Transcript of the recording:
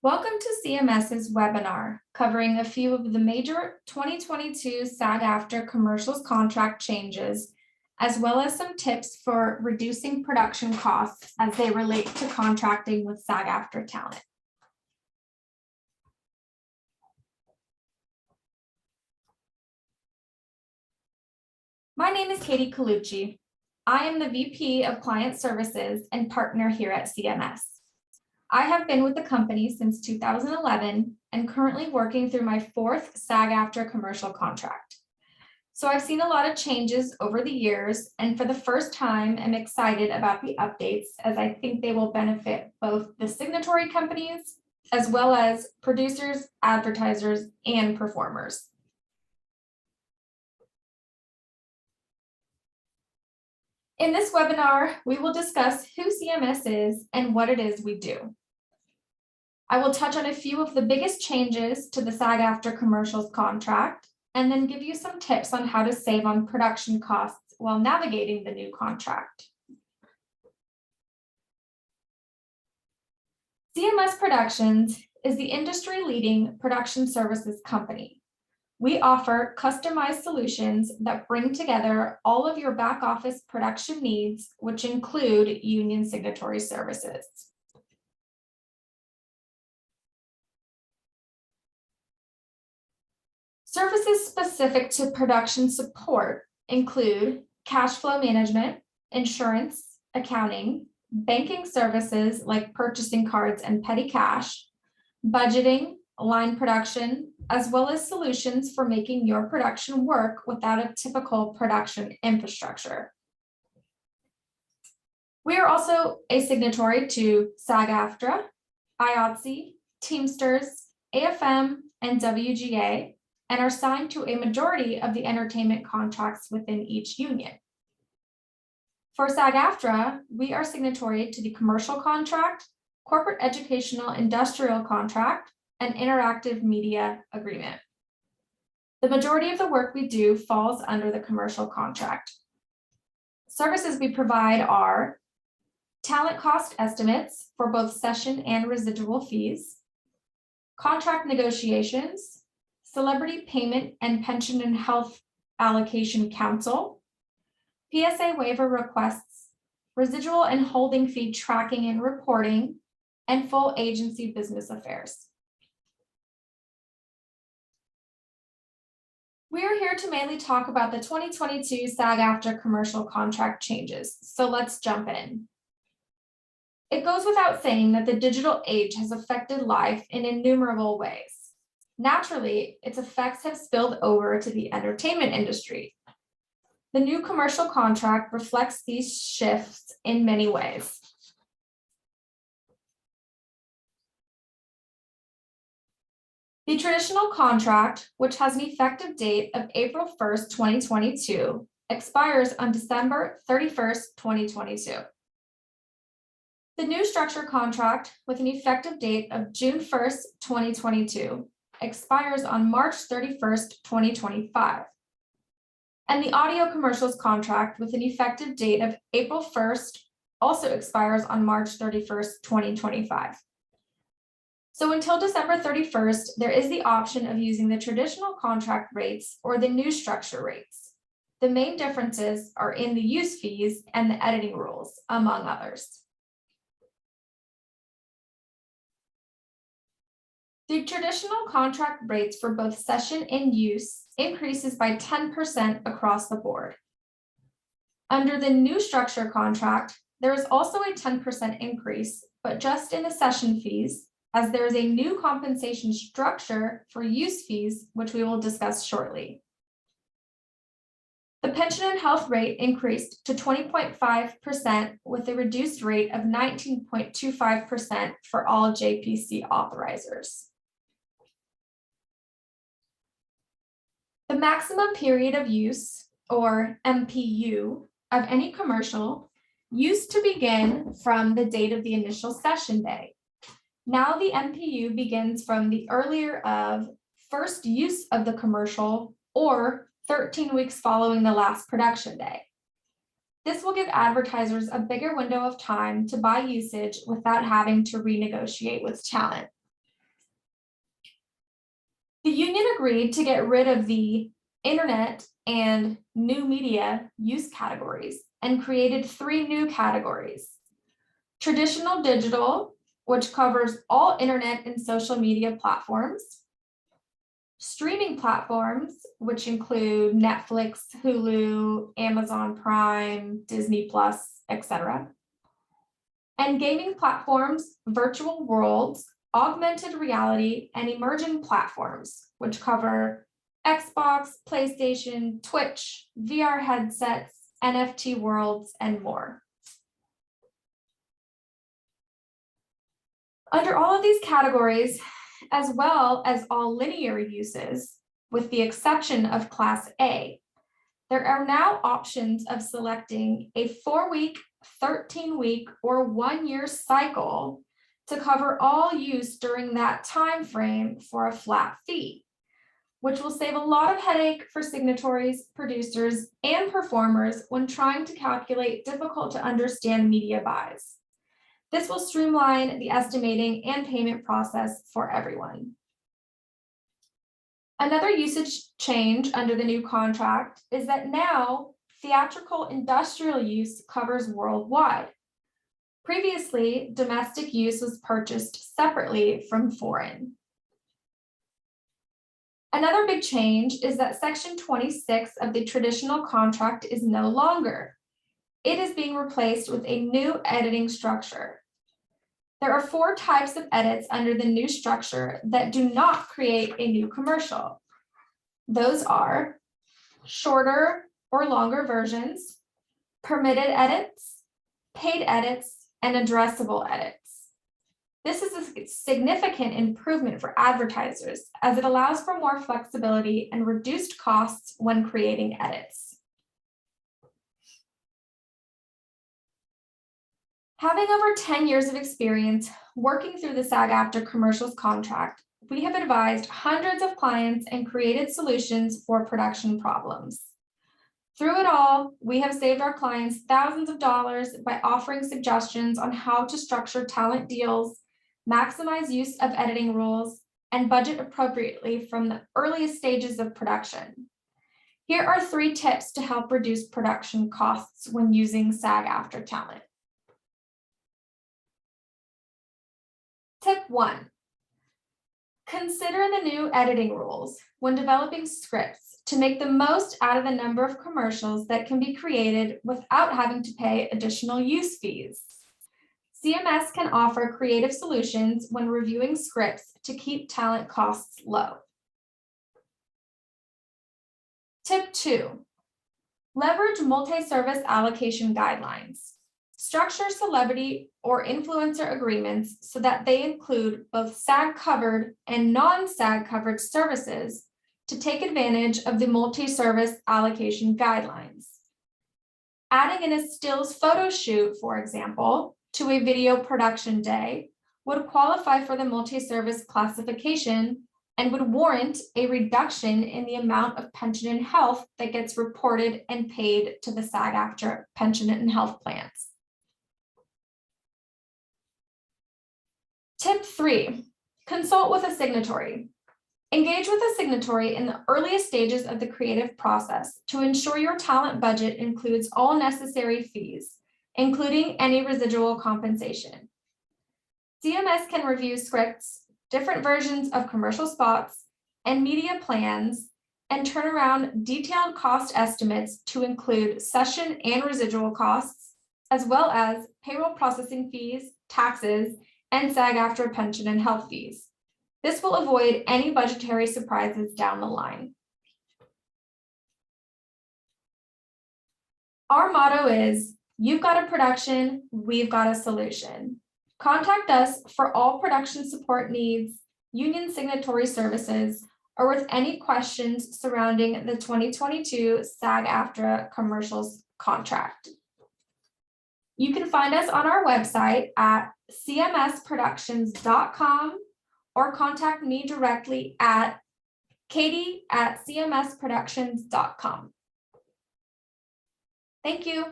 Welcome to CMS's webinar covering a few of the major 2022 SAG-AFTRA commercials contract changes, as well as some tips for reducing production costs as they relate to contracting with SAG-AFTRA talent. My name is Katie Colucci. I am the VP of Client Services and partner here at CMS. I have been with the company since 2011 and currently working through my fourth SAG-AFTRA commercial contract. So I've seen a lot of changes over the years, and for the first time, I'm excited about the updates as I think they will benefit both the signatory companies as well as producers, advertisers, and performers. In this webinar, we will discuss who CMS is and what it is we do. I will touch on a few of the biggest changes to the SAG-AFTRA commercials contract, and then give you some tips on how to save on production costs while navigating the new contract. CMS Productions is the industry-leading production services company. We offer customized solutions that bring together all of your back office production needs, which include union signatory services. Services specific to production support include cash flow management, insurance, accounting, banking services like purchasing cards and petty cash, budgeting, line production, as well as solutions for making your production work without a typical production infrastructure. We are also a signatory to SAG-AFTRA, IATSE, Teamsters, AFM, and WGA, and are signed to a majority of the entertainment contracts within each union. For SAG-AFTRA, we are signatory to the commercial contract, corporate educational industrial contract, and interactive media agreement. The majority of the work we do falls under the commercial contract. Services we provide are talent cost estimates for both session and residual fees, contract negotiations, celebrity payment and pension and health allocation counsel, PSA waiver requests, residual and holding fee tracking and reporting, and full agency business affairs. We are here to mainly talk about the 2022 SAG-AFTRA commercial contract changes, so let's jump in. It goes without saying that the digital age has affected life in innumerable ways. Naturally, its effects have spilled over to the entertainment industry. The new commercial contract reflects these shifts in many ways. The traditional contract, which has an effective date of April 1st, 2022, expires on December 31st, 2022. The new structure contract, with an effective date of June 1st, 2022, expires on March 31st, 2025. And the audio commercials contract, with an effective date of April 1st, also expires on March 31st, 2025. So until December 31st, there is the option of using the traditional contract rates or the new structure rates. The main differences are in the use fees and the editing rules, among others. The traditional contract rates for both session and use increases by 10% across the board. Under the new structure contract, there is also a 10% increase, but just in the session fees, as there is a new compensation structure for use fees, which we will discuss shortly. The pension and health rate increased to 20.5% with a reduced rate of 19.25% for all JPC authorizers. The maximum period of use, or MPU, of any commercial used to begin from the date of the initial session day. Now the MPU begins from the earlier of first use of the commercial or 13 weeks following the last production day. This will give advertisers a bigger window of time to buy usage without having to renegotiate with talent. The union agreed to get rid of the internet and new media use categories and created 3 new categories. Traditional digital, which covers all internet and social media platforms. Streaming platforms, which include Netflix, Hulu, Amazon Prime, Disney Plus, etc. And gaming platforms, virtual worlds, augmented reality, and emerging platforms, which cover Xbox, PlayStation, Twitch, VR headsets, NFT worlds, and more. Under all of these categories, as well as all linear uses, with the exception of Class A, there are now options of selecting a 4-week, 13-week, or 1-year cycle to cover all use during that time frame for a flat fee, which will save a lot of headache for signatories, producers, and performers when trying to calculate difficult to understand media buys. This will streamline the estimating and payment process for everyone. Another usage change under the new contract is that now theatrical industrial use covers worldwide. Previously, domestic use was purchased separately from foreign. Another big change is that Section 26 of the traditional contract is no longer. It is being replaced with a new editing structure. There are 4 types of edits under the new structure that do not create a new commercial. Those are shorter or longer versions, permitted edits, paid edits, and addressable edits. This is a significant improvement for advertisers as it allows for more flexibility and reduced costs when creating edits. Having over 10 years of experience working through the SAG-AFTRA commercials contract, we have advised hundreds of clients and created solutions for production problems. Through it all, we have saved our clients thousands of dollars by offering suggestions on how to structure talent deals, maximize use of editing rules, and budget appropriately from the earliest stages of production. Here are 3 tips to help reduce production costs when using SAG-AFTRA talent. Tip 1, consider the new editing rules when developing scripts to make the most out of the number of commercials that can be created without having to pay additional use fees. CMS can offer creative solutions when reviewing scripts to keep talent costs low. Tip 2, leverage multi-service allocation guidelines. Structure celebrity or influencer agreements so that they include both SAG-covered and non-SAG-covered services to take advantage of the multi-service allocation guidelines. Adding in a stills photo shoot, for example, to a video production day would qualify for the multi-service classification and would warrant a reduction in the amount of pension and health that gets reported and paid to the SAG-AFTRA pension and health plans. Tip 3, consult with a signatory. Engage with a signatory in the earliest stages of the creative process to ensure your talent budget includes all necessary fees, including any residual compensation. CMS can review scripts, different versions of commercial spots, and media plans, and turn around detailed cost estimates to include session and residual costs, as well as payroll processing fees, taxes, and SAG-AFTRA pension and health fees. This will avoid any budgetary surprises down the line. Our motto is, you've got a production, we've got a solution. Contact us for all production support needs, union signatory services, or with any questions surrounding the 2022 SAG-AFTRA commercials contract. You can find us on our website at cmsproductions.com or contact me directly at katie@cmsproductions.com. Thank you.